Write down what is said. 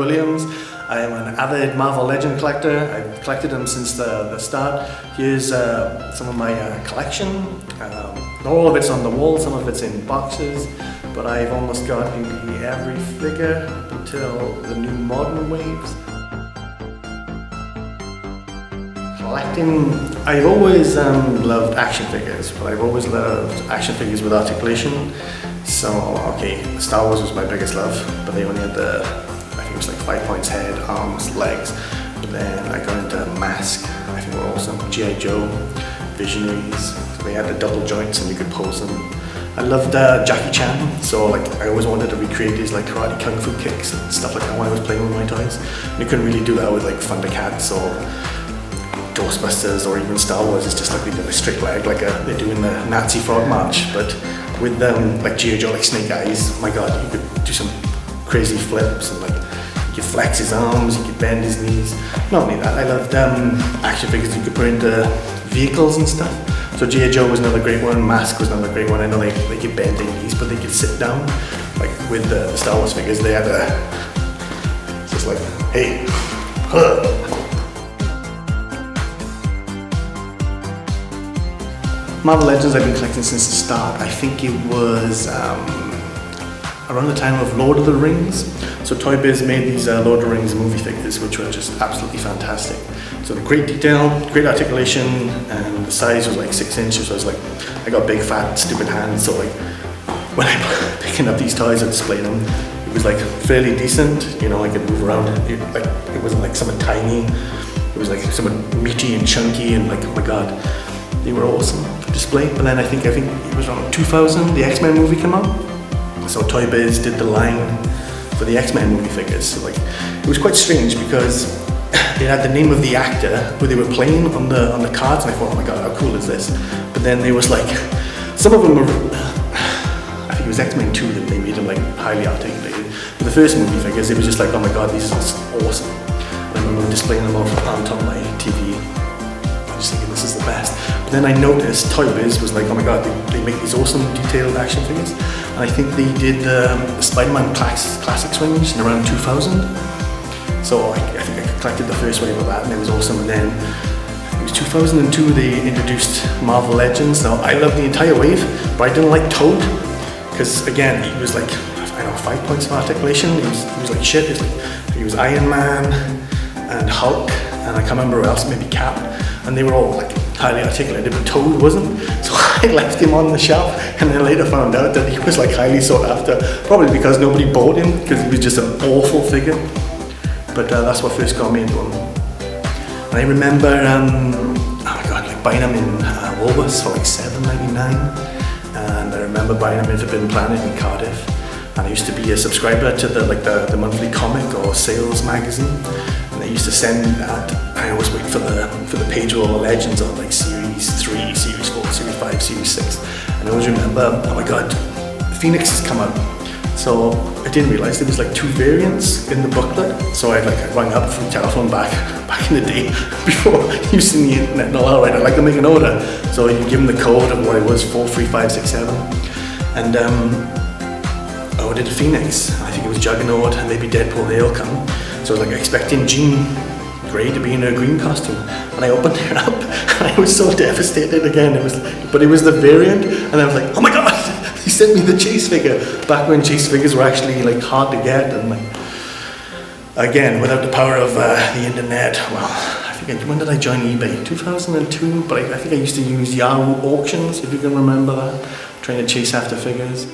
Williams. I am an avid Marvel Legend collector. I've collected them since the start. Here's some of my collection. Not all of it's on the wall, some of it's in boxes, but I've almost got nearly every figure up until the new modern waves. Collecting, I've always loved action figures, but I've always loved action figures with articulation. So, okay, Star Wars was my biggest love, but they only had I think it was like 5 points head, arms, legs. But then I got into m.a.s.k, I think were awesome. G.I. Joe, Visionaries, so they had the double joints and you could pose them. I loved Jackie Chan, so like I always wanted to recreate his like karate kung fu kicks and stuff like that when I was playing with my toys. And you couldn't really do that with like Thundercats or Ghostbusters or even Star Wars. It's just like they did a straight leg like they do in the Nazi frog march. But with like G.I. Joe, like Snake Eyes, my god, you could do some crazy flips and like you could flex his arms, you could bend his knees. Not only that, I loved action figures you could put into vehicles and stuff. So G.I. Joe was another great one, m.a.s.k was another great one. I know they could bend their knees, but they could sit down. Like with the Star Wars figures, they had just like, hey, Marvel Legends I've been collecting since the start. I think it was around the time of Lord of the Rings. So Toy Biz made these Lord of the Rings movie figures, which were just absolutely fantastic. So the great detail, great articulation, and the size was like 6 inches. So I was like, I got big, fat, stupid hands. So like, when I'm picking up these toys and displaying them, it was like fairly decent. You know, I could move around. It wasn't like something tiny. It was like something meaty and chunky, and like, oh my god, they were awesome to display. But then I think it was around 2000, the X-Men movie came out. So Toy Biz did the line for the X-Men movie figures. So like, it was quite strange because they had the name of the actor who they were playing on the cards, and I thought, oh my god, how cool is this? But then there was like, some of them were, I think it was X-Men 2 that they made them like highly articulated. But the first movie figures, it was just like, oh my god, these are awesome. And I remember displaying them on top of my TV. Just thinking this is the best. But then I noticed Toy Biz was like, oh my god, they make these awesome detailed action figures. And I think they did the Spider-Man Classics range in around 2000. So I think I collected the first wave of that and it was awesome. And then it was 2002 they introduced Marvel Legends. Now I loved the entire wave, but I didn't like Toad. Because again, he was like, I don't know, 5 points of articulation. He was like shit. He was Iron Man and Hulk, and I can't remember who else, maybe Cap. And they were all like highly articulated, but Toad wasn't. So I left him on the shelf, and then later found out that he was like highly sought after, probably because nobody bought him, because he was just an awful figure. But that's what first got me into him. And I remember, oh my god, like buying them in Woolworths for like $7.99. And I remember buying them in Forbidden Planet in Cardiff. And I used to be a subscriber to the monthly comic or sales magazine. And they used to send me that. I always wait for the page with all the legends on like Series 3, Series 4, Series 5, Series 6. And I always remember, oh my god, Phoenix has come out. So I didn't realise there was like 2 variants in the booklet. So I rang up from telephone back in the day before using the internet. And alright, I'd like to make an order. So you give them the code of what it was, 43567. And I ordered a Phoenix. I think it was Juggernaut and maybe Deadpool, they all come. So I was like expecting Jean Grey to be in a green costume, and I opened it up and I was so devastated again. But it was the variant, and I was like, oh my god, he sent me the Chase figure back when Chase figures were actually like hard to get. And like, again, without the power of the internet, well, I think when did I join eBay? 2002, but I think I used to use Yahoo auctions, if you can remember that, trying to chase after figures.